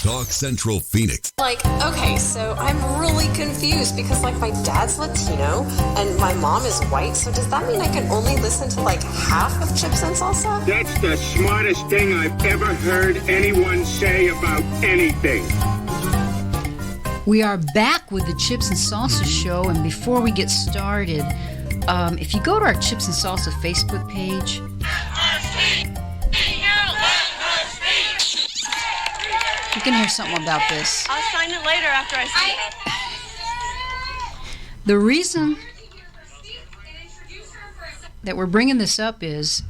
Talk Central Phoenix. Okay, so I'm really confused because, my dad's Latino and my mom is white, so does that mean I can only listen to, half of Chips and Salsa? That's the smartest thing I've ever heard anyone say about anything. We are back with the Chips and Salsa show, and before we get started, if you go to our Chips and Salsa Facebook page, you can hear something about this. I'll sign it later after I see it. The reason that we're bringing this up is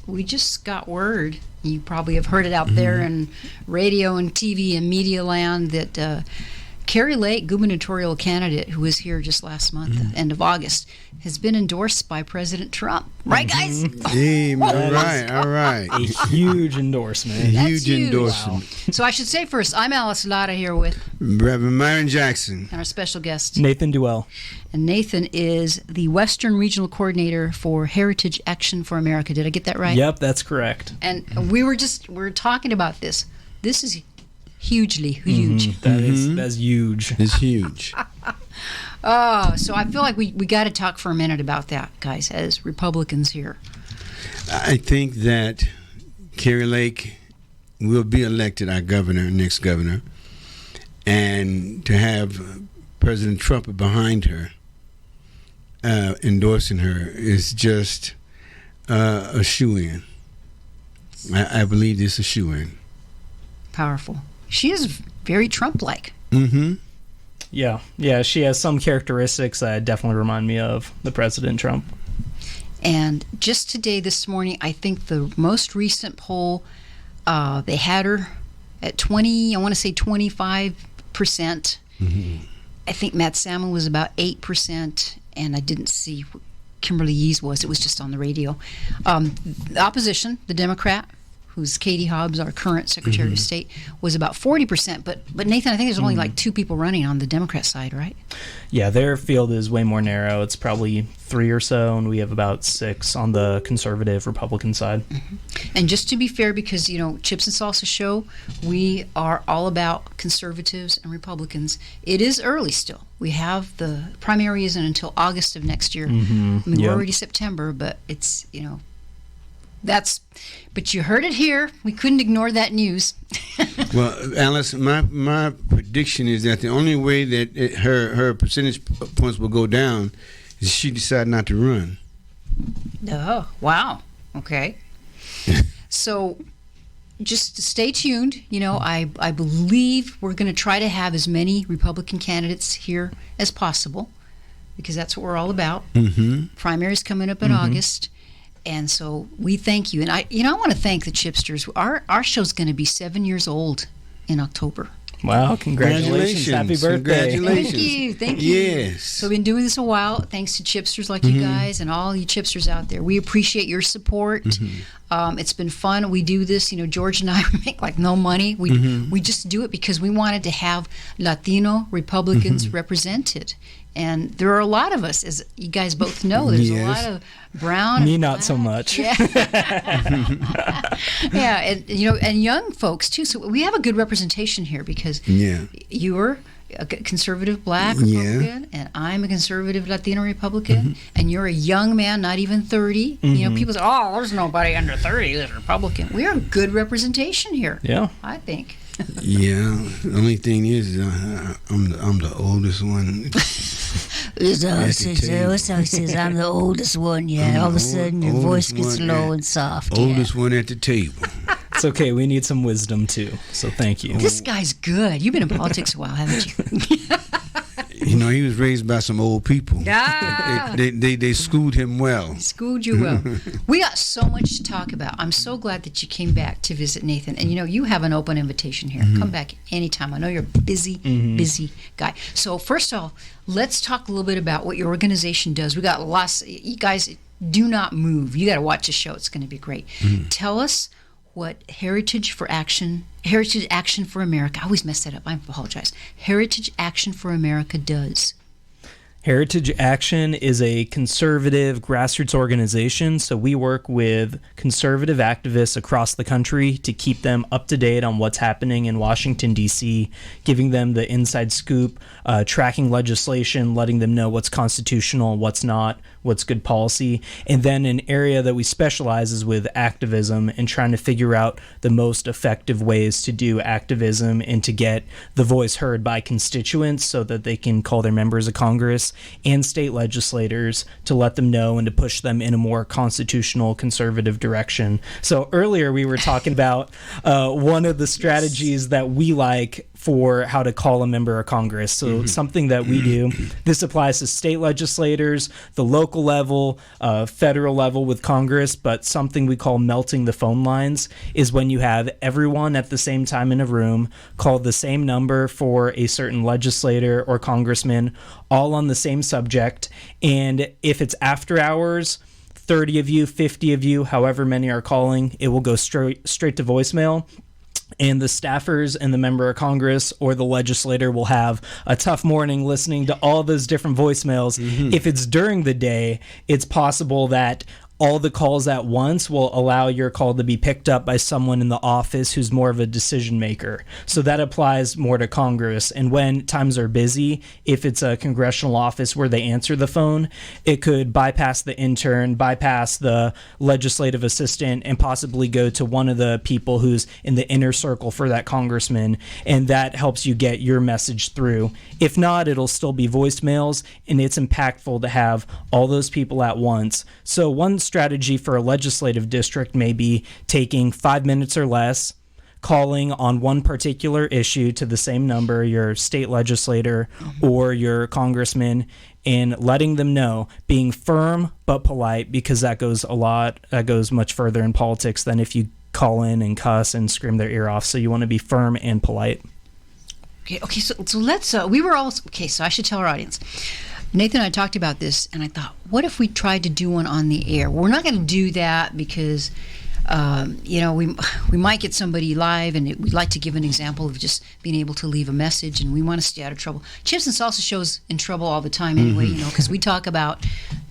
we just got word, you probably have heard it out there in radio and TV and media land, that Kari Lake, gubernatorial candidate who was here just last month, end of August, has been endorsed by President Trump. Right, guys? All right. A huge endorsement. Huge endorsement. Wow. So I should say first, I'm Alice Latta here with Reverend Myron Jackson. and our special guest. Nathan Duell. And Nathan is the Western Regional Coordinator for Heritage Action for America. Did I get that right? Yep, that's correct. And we were talking about this. This is hugely huge. That's huge. It's huge. Oh, so I feel like we got to talk for a minute about that, guys, as Republicans here. I think that Kari Lake will be elected our next governor, and to have President Trump behind her, endorsing her, is just a shoo-in. I believe it's a shoo-in. Powerful. She is very Trump-like. Mm-hmm. Yeah, she has some characteristics that definitely remind me of the President Trump. And just today, this morning, I think the most recent poll, they had her at 25%. I think Matt Salmon was about 8%, and I didn't see what Kimberly Yee's was. It was just on the radio. The opposition, the Democrat, who's Katie Hobbs, our current Secretary of State, was about 40%. But Nathan, I think there's only two people running on the Democrat side, right? Yeah, their field is way more narrow. It's probably 3 or so, and we have about 6 on the conservative Republican side. And just to be fair, because, Chips and Salsa show, we are all about conservatives and Republicans. It is early still. We have the primary isn't until August of next year. We're already September, but it's, but you heard it here. We couldn't ignore that news. Well, Alice, my prediction is that the only way that her percentage points will go down is she decide not to run. Oh, wow. Okay. So just stay tuned. I believe we're going to try to have as many Republican candidates here as possible, because that's what we're all about. Primaries coming up in August. And so we thank you. And I want to thank the Chipsters. Our show's going to be 7 years old in October. Wow, congratulations. Happy birthday. Congratulations. Thank you. Yes. So we've been doing this a while, thanks to Chipsters like you guys and all you Chipsters out there. We appreciate your support. It's been fun. We do this, George and I make no money. We just do it because we wanted to have Latino Republicans represented. And there are a lot of us, as you guys both know. There's a lot of brown. Me, not so much. Yeah, and and young folks too. So we have a good representation here because you're a conservative Black Republican, and I'm a conservative Latino Republican, and you're a young man, not even 30. People say, "Oh, there's nobody under 30 that's Republican." We are a good representation here. Yeah, I think. Yeah, the only thing is I'm the oldest one. It's always says I'm the oldest one. Yeah, all of a sudden your voice gets low and soft. Oldest one at the table. It's okay. We need some wisdom too. So thank you. This guy's good. You've been in politics a while, haven't you? He was raised by some old people. Yeah. They schooled him well. Schooled you well. We got so much to talk about. I'm so glad that you came back to visit Nathan. And you have an open invitation here. Come back anytime. I know you're a busy guy. So first of all, let's talk a little bit about what your organization does. We got lots. You guys do not move. You got to watch the show. It's going to be great. Tell us what Heritage Action for America, I always mess that up, I apologize. Heritage Action for America does. Heritage Action is a conservative grassroots organization, so we work with conservative activists across the country to keep them up to date on what's happening in Washington, D.C., giving them the inside scoop, tracking legislation, letting them know what's constitutional, what's not, what's good policy. And then an area that we specialize is with activism and trying to figure out the most effective ways to do activism and to get the voice heard by constituents so that they can call their members of Congress and state legislators to let them know and to push them in a more constitutional conservative direction. So earlier we were talking about one of the strategies that we like for how to call a member of Congress. So something that we do, this applies to state legislators, the local level, federal level with Congress, but something we call melting the phone lines is when you have everyone at the same time in a room call the same number for a certain legislator or congressman, all on the same subject. And if it's after hours, 30 of you, 50 of you, however many are calling, it will go straight to voicemail. And the staffers and the member of Congress or the legislator will have a tough morning listening to all those different voicemails. If it's during the day, it's possible that all the calls at once will allow your call to be picked up by someone in the office who's more of a decision maker. So that applies more to Congress. And when times are busy, if it's a congressional office where they answer the phone, it could bypass the intern, bypass the legislative assistant, and possibly go to one of the people who's in the inner circle for that congressman. And that helps you get your message through. If not, it'll still be voicemails, and it's impactful to have all those people at once. So one strategy for a legislative district may be taking 5 minutes or less, calling on one particular issue to the same number, your state legislator or your congressman, and letting them know, being firm but polite, because that goes much further in politics than if you call in and cuss and scream their ear off. So you want to be firm and polite. Okay, so let's, we were all, okay, so I should tell our audience. Nathan and I talked about this, and I thought, what if we tried to do one on the air? We're not going to do that because, we might get somebody live, and we'd like to give an example of just being able to leave a message, and we want to stay out of trouble. Chips and Salsa show's in trouble all the time anyway, because we talk about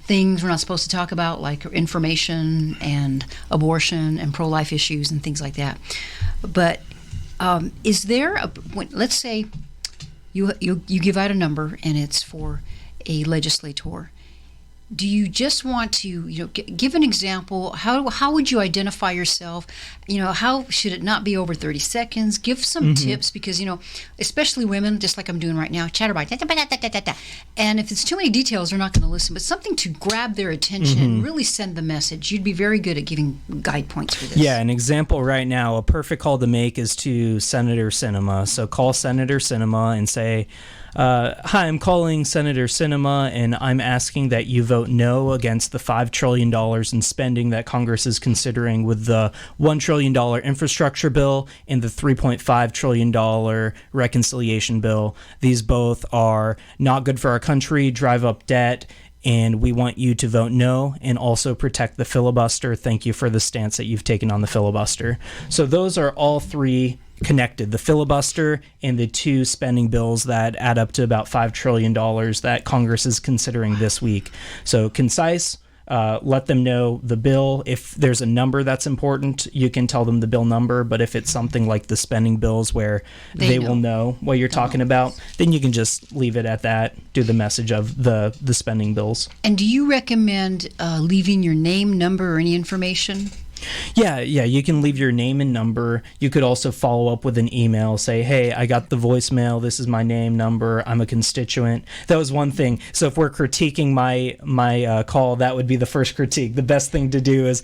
things we're not supposed to talk about, like information and abortion and pro-life issues and things like that. But is there let's say you give out a number, and it's for a legislator. Do you just want to, give an example? How would you identify yourself? How should it not be over 30 seconds? Give some tips because, especially women, just like I'm doing right now, chatterbox. And if it's too many details, they're not going to listen. But something to grab their attention and really send the message. You'd be very good at giving guide points for this. Yeah, an example right now, a perfect call to make is to Senator Sinema. So call Senator Sinema and say, hi, I'm calling Senator Sinema, and I'm asking that you vote no against the $5 trillion in spending that Congress is considering with the $1 trillion infrastructure bill and the $3.5 trillion reconciliation bill. These both are not good for our country, drive up debt, and we want you to vote no and also protect the filibuster. Thank you for the stance that you've taken on the filibuster. So those are all three connected, the filibuster and the two spending bills that add up to about $5 trillion that Congress is considering this week. So concise, let them know the bill. If there's a number that's important, you can tell them the bill number, but if it's something like the spending bills where they will know what you're talking about, then you can just leave it at that, do the message of the spending bills. And do you recommend leaving your name, number, or any information? Yeah, you can leave your name and number. You could also follow up with an email, say, hey, I got the voicemail, this is my name, number, I'm a constituent. That was one thing. So if we're critiquing my call, that would be the first critique. The best thing to do is,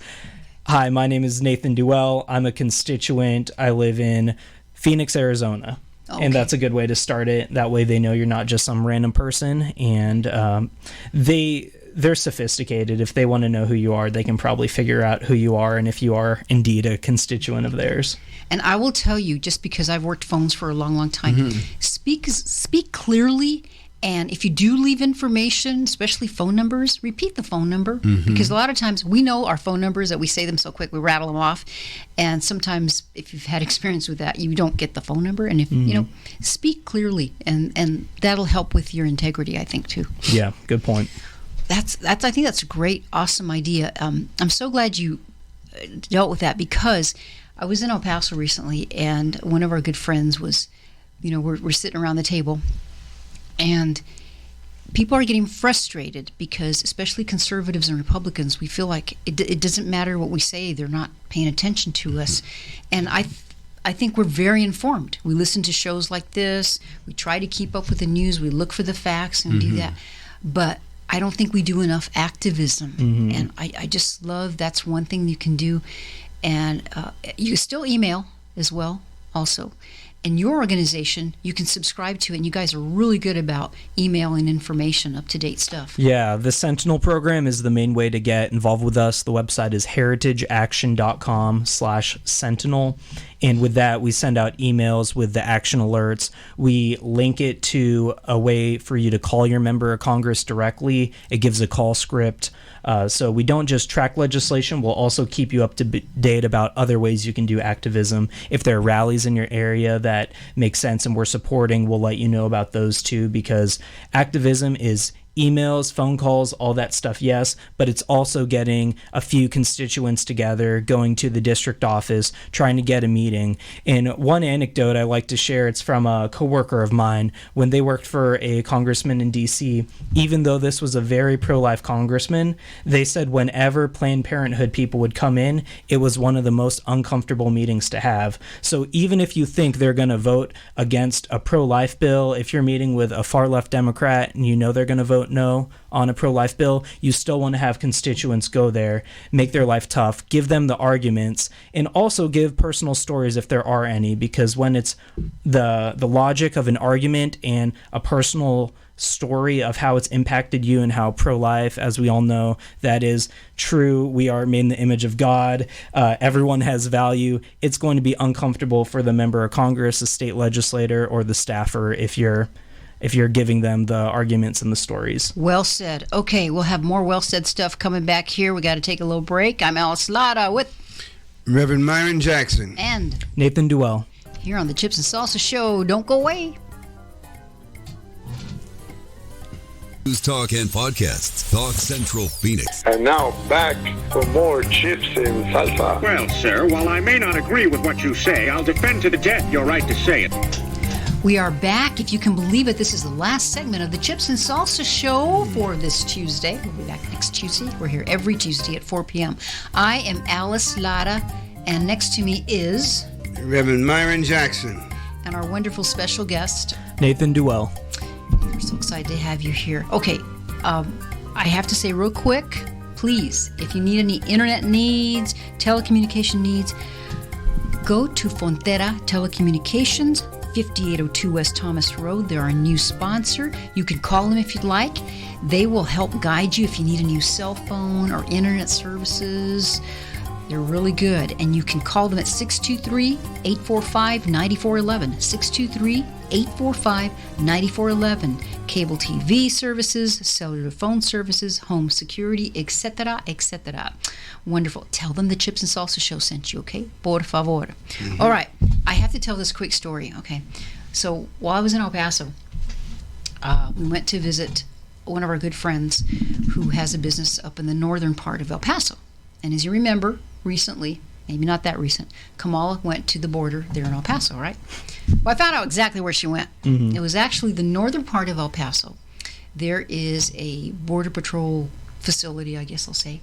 hi, my name is Nathan Duell, I'm a constituent, I live in Phoenix, Arizona. Okay. And that's a good way to start it. That way they know you're not just some random person, and they're sophisticated. If they want to know who you are, they can probably figure out who you are and if you are indeed a constituent of theirs. And I will tell you, just because I've worked phones for a long, long time, speak clearly And if you do leave information, especially phone numbers, repeat the phone number. Because a lot of times we know our phone numbers that we say them so quick, we rattle them off. And sometimes if you've had experience with that, you don't get the phone number. And if, speak clearly, and that'll help with your integrity, I think, too. Yeah, good point. I think that's a great, awesome idea. I'm so glad you dealt with that, because I was in El Paso recently, and one of our good friends was, we're sitting around the table, and people are getting frustrated because, especially conservatives and Republicans, we feel like it doesn't matter what we say, they're not paying attention to us. And I think we're very informed. We listen to shows like this, we try to keep up with the news, we look for the facts and do that. But I don't think we do enough activism. And I just love, that's one thing you can do. And you can still email as well, also. And your organization, you can subscribe to it, and you guys are really good about emailing information, up-to-date stuff. Yeah, the Sentinel program is the main way to get involved with us. The website is heritageaction.com/sentinel. And with that, we send out emails with the action alerts. We link it to a way for you to call your member of Congress directly. It gives a call script. So we don't just track legislation. We'll also keep you up to date about other ways you can do activism. If there are rallies in your area that make sense and we're supporting, we'll let you know about those too, because activism is emails, phone calls, all that stuff, yes, but it's also getting a few constituents together, going to the district office, trying to get a meeting. And one anecdote I like to share, it's from a coworker of mine. When they worked for a congressman in D.C., even though this was a very pro-life congressman, they said whenever Planned Parenthood people would come in, it was one of the most uncomfortable meetings to have. So even if you think they're going to vote against a pro-life bill, if you're meeting with a far-left Democrat and you know they're going to vote no on a pro-life bill, you still want to have constituents go there, make their life tough, give them the arguments, and also give personal stories if there are any, because when it's the logic of an argument and a personal story of how it's impacted you and how pro-life, as we all know, that is true. We are made in the image of God. Everyone has value. It's going to be uncomfortable for the member of Congress, the state legislator, or the staffer if you're giving them the arguments and the stories. Well said. Okay, we'll have more well said stuff coming back here. We got to take a little break. I'm Alice Lara with Reverend Myron Jackson and Nathan Duell here on the Chips and Salsa Show. Don't go away. News Talk and podcasts. Talk Central Phoenix. And now back for more Chips and Salsa. Well, sir, while I may not agree with what you say, I'll defend to the death your right to say it. We are back. If you can believe it, this is the last segment of the Chips and Salsa Show for this Tuesday. We'll be back next Tuesday. We're here every Tuesday at 4 p.m. I am Alice Lara, and next to me is Reverend Myron Jackson, and our wonderful special guest, Nathan Duell. We're so excited to have you here. Okay, I have to say real quick, please, if you need any internet needs, telecommunication needs, go to Frontera Telecommunications, 5802 West Thomas Road. They're our new sponsor. You can call them if you'd like. They will help guide you if you need a new cell phone or internet services. They're really good. And you can call them at 623-845-9411. 623-845-9411. Cable TV services, cellular phone services, home security, etc., etc. Wonderful. Tell them the Chips and Salsa Show sent you, okay? Por favor. All right. I have to tell this quick story, okay? So while I was in El Paso, we went to visit one of our good friends who has a business up in the northern part of El Paso. And as you remember, recently, maybe not that recent, Kamala went to the border there in El Paso, right? Well, I found out exactly where she went. It was actually the northern part of El Paso. There is a Border Patrol facility, I guess I'll say.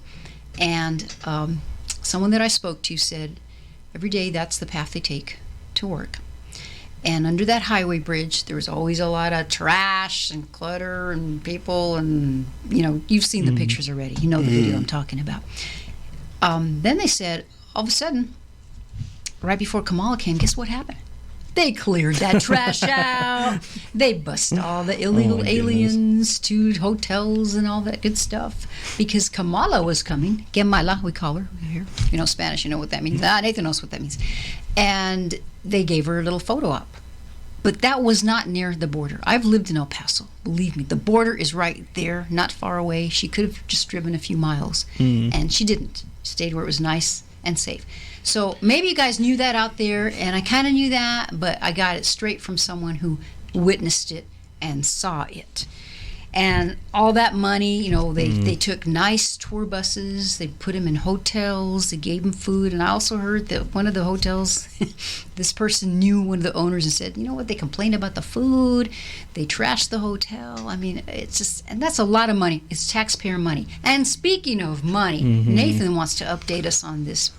And someone that I spoke to said every day that's the path they take to work. And under that highway bridge, there was always a lot of trash and clutter and people, and, you've seen the pictures already. You know the video I'm talking about. Then they said, all of a sudden, right before Kamala came, guess what happened? They cleared that trash out. They bust all the illegal aliens to hotels and all that good stuff because Kamala was coming. Gemala, we call her here. You know Spanish, you know what that means. Nathan knows what that means. And they gave her a little photo op. But that was not near the border. I've lived in El Paso. Believe me, the border is right there, not far away. She could have just driven a few miles, and she didn't. Stayed where it was nice and safe. So maybe you guys knew that out there, and I kind of knew that, but I got it straight from someone who witnessed it and saw it. And all that money, they took nice tour buses, they put them in hotels, they gave them food. And I also heard that one of the hotels, this person knew one of the owners and said, you know what, they complained about the food, they trashed the hotel. I mean, it's just, and that's a lot of money. It's taxpayer money. And speaking of money, Nathan wants to update us on this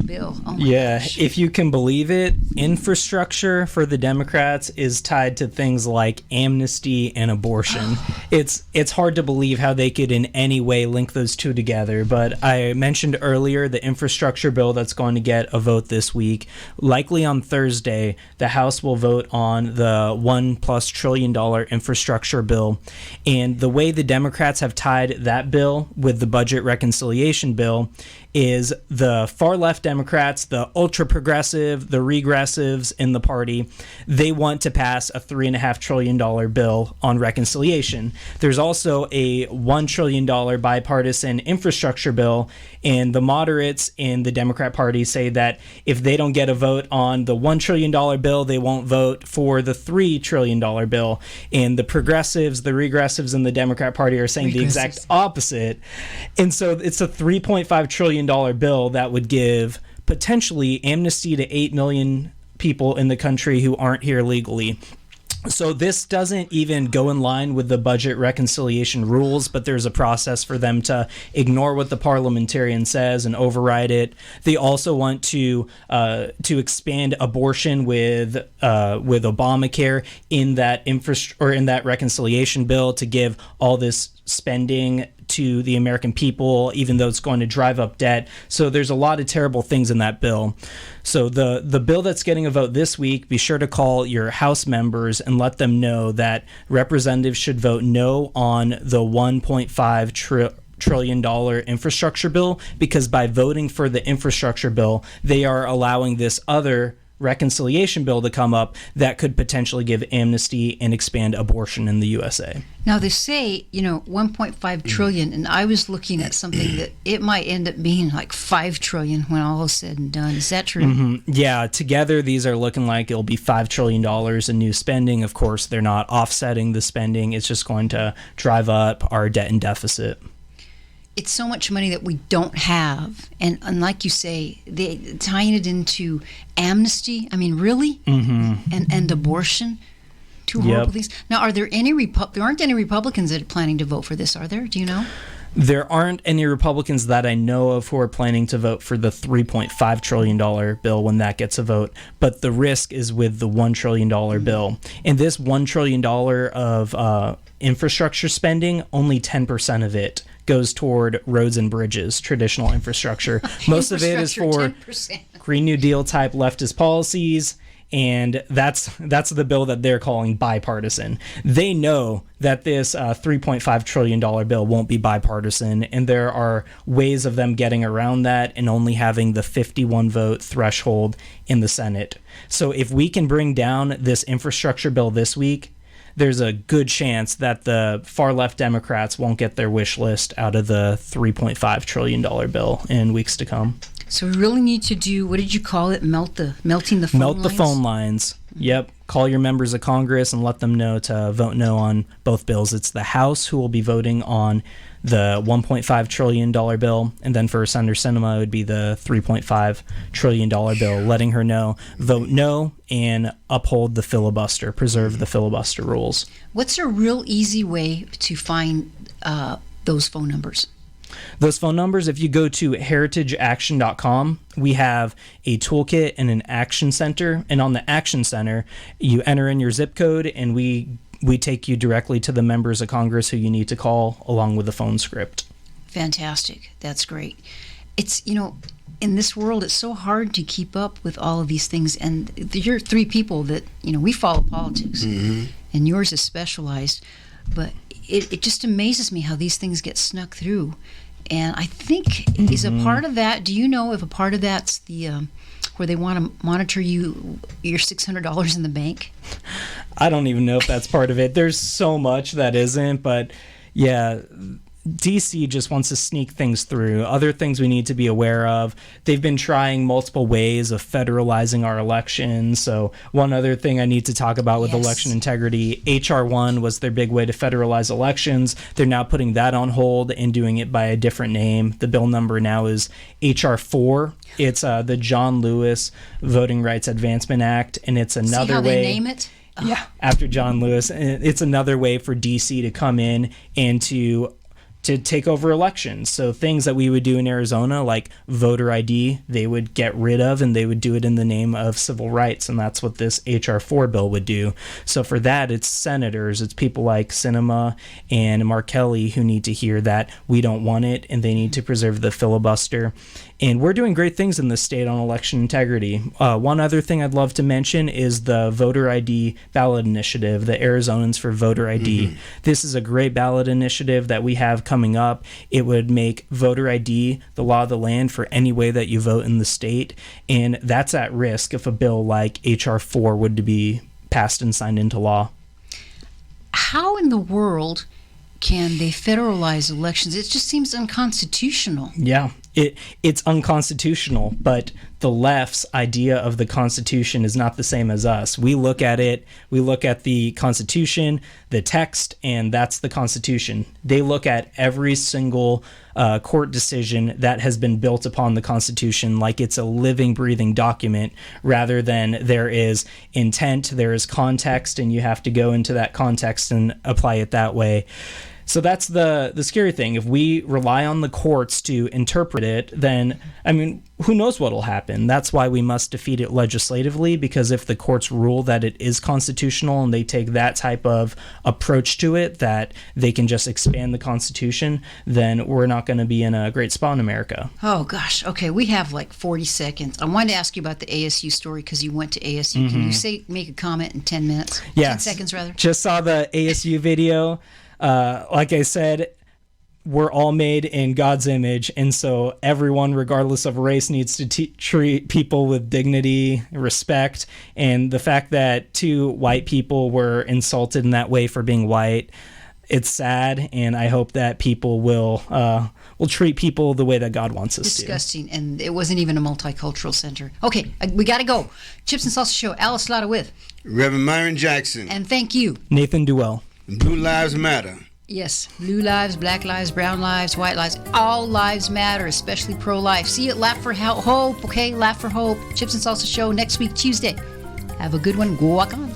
bill. Oh my gosh. If you can believe it, infrastructure for the Democrats is tied to things like amnesty and abortion. It's hard to believe how they could in any way link those two together. But I mentioned earlier the infrastructure bill that's going to get a vote this week. Likely on Thursday, the House will vote on the $1+ trillion infrastructure bill. And the way the Democrats have tied that bill with the budget reconciliation bill is the far left Democrats, the ultra progressive, the regressives in the party, they want to pass a $3.5 trillion bill on reconciliation. There's also a $1 trillion bipartisan infrastructure bill, and the moderates in the Democrat Party say that if they don't get a vote on the $1 trillion bill, they won't vote for the $3 trillion bill. And the progressives, the regressives in the Democrat Party are saying the exact opposite. And so it's a $3.5 trillion bill that would give potentially amnesty to 8 million people in the country who aren't here legally. So this doesn't even go in line with the budget reconciliation rules, but there's a process for them to ignore what the parliamentarian says and override it. They also want to expand abortion with Obamacare in that in that reconciliation bill to give all this spending to the American people, even though it's going to drive up debt. So there's a lot of terrible things in that bill. So the bill that's getting a vote this week, be sure to call your House members and let them know that representatives should vote no on the $1.5 trillion infrastructure bill, because by voting for the infrastructure bill, they are allowing this other reconciliation bill to come up that could potentially give amnesty and expand abortion in the USA. Now they say, 1.5 trillion, and I was looking at something that it might end up being like 5 trillion when all is said and done. Is that true? Yeah, together these are looking like it'll be $5 trillion in new spending. Of course, they're not offsetting the spending. It's just going to drive up our debt and deficit. It's so much money that we don't have, and like you say, they tying it into amnesty. I mean, really, and abortion. Two horrible things. Now, are there any there aren't any Republicans that are planning to vote for this? Are there? Do you know? There aren't any Republicans that I know of who are planning to vote for the $3.5 trillion bill when that gets a vote. But the risk is with the $1 trillion bill. And this $1 trillion of infrastructure spending, only 10% of it goes toward roads and bridges, traditional infrastructure. Most of it is for 10%. Green New Deal type leftist policies. And that's the bill that they're calling bipartisan. They know that this $3.5 trillion bill won't be bipartisan, and there are ways of them getting around that and only having the 51 vote threshold in the Senate. So if we can bring down this infrastructure bill this week, there's a good chance that the far left Democrats won't get their wish list out of the $3.5 trillion bill in weeks to come. So we really need to do, what did you call it? Melting the phone lines? Melt the phone lines. Yep. Call your members of Congress and let them know to vote no on both bills. It's the House who will be voting on the $1.5 trillion bill, and then for Senator Sinema, it would be the $3.5 trillion bill, letting her know, vote no and uphold the filibuster, preserve the filibuster rules. What's a real easy way to find those phone numbers? Those phone numbers, if you go to heritageaction.com, we have a toolkit and an action center. And on the action center, you enter in your zip code, and we take you directly to the members of Congress who you need to call, along with the phone script. Fantastic. That's great. It's, in this world, it's so hard to keep up with all of these things. And you're three people that, we follow politics, and yours is specialized. But it just amazes me how these things get snuck through. And I think is a part of that. Do you know if a part of that's the where they want to monitor your $600 in the bank? I don't even know if that's part of it. There's so much that isn't, but yeah, DC just wants to sneak things through. Other things we need to be aware of. They've been trying multiple ways of federalizing our elections. So one other thing I need to talk about with election integrity, HR 1 was their big way to federalize elections. They're now putting that on hold and doing it by a different name. The bill number now is HR 4. It's the John Lewis Voting Rights Advancement Act, and it's another See how way. they name it? Yeah, after John Lewis. And it's another way for DC to come in and to take over elections. So things that we would do in Arizona, like voter ID, they would get rid of, and they would do it in the name of civil rights. And that's what this HR 4 bill would do. So for that, it's senators, it's people like Sinema and Mark Kelly who need to hear that we don't want it, and they need to preserve the filibuster. And we're doing great things in this state on election integrity. One other thing I'd love to mention is the voter ID ballot initiative, the Arizonans for Voter ID. This is a great ballot initiative that we have coming up. It would make voter ID the law of the land for any way that you vote in the state. And that's at risk if a bill like HR 4 would to be passed and signed into law. How in the world can they federalize elections? It just seems unconstitutional. Yeah, it's unconstitutional, but the left's idea of the Constitution is not the same as us. We look at it, we look at the Constitution, the text, and that's the Constitution. They look at every single court decision that has been built upon the Constitution like it's a living, breathing document, rather than there is intent, there is context, and you have to go into that context and apply it that way. So that's the scary thing. If we rely on the courts to interpret it, then, I mean, who knows what will happen? That's why we must defeat it legislatively, because if the courts rule that it is constitutional and they take that type of approach to it, that they can just expand the Constitution, then we're not going to be in a great spot in America. Oh, gosh. Okay, we have like 40 seconds. I wanted to ask you about the ASU story because you went to ASU. Can you make a comment in 10 minutes? Yeah. 10 seconds, rather. Just saw the ASU video. Like I said, we're all made in God's image, and so everyone, regardless of race, needs to treat people with dignity, respect, and the fact that 2 white people were insulted in that way for being white, it's sad, and I hope that people will treat people the way that God wants us to. Disgusting, and it wasn't even a multicultural center. Okay, we got to go. Chips and Salsa Show, Alice Lotta with Reverend Myron Jackson. And thank you, Nathan Duell. Blue Lives Matter. Yes, blue lives, black lives, brown lives, white lives, all lives matter, especially pro-life. See you at Laugh for Hope, okay? Laugh for Hope. Chips and Salsa Show next week, Tuesday. Have a good one. Go walk on.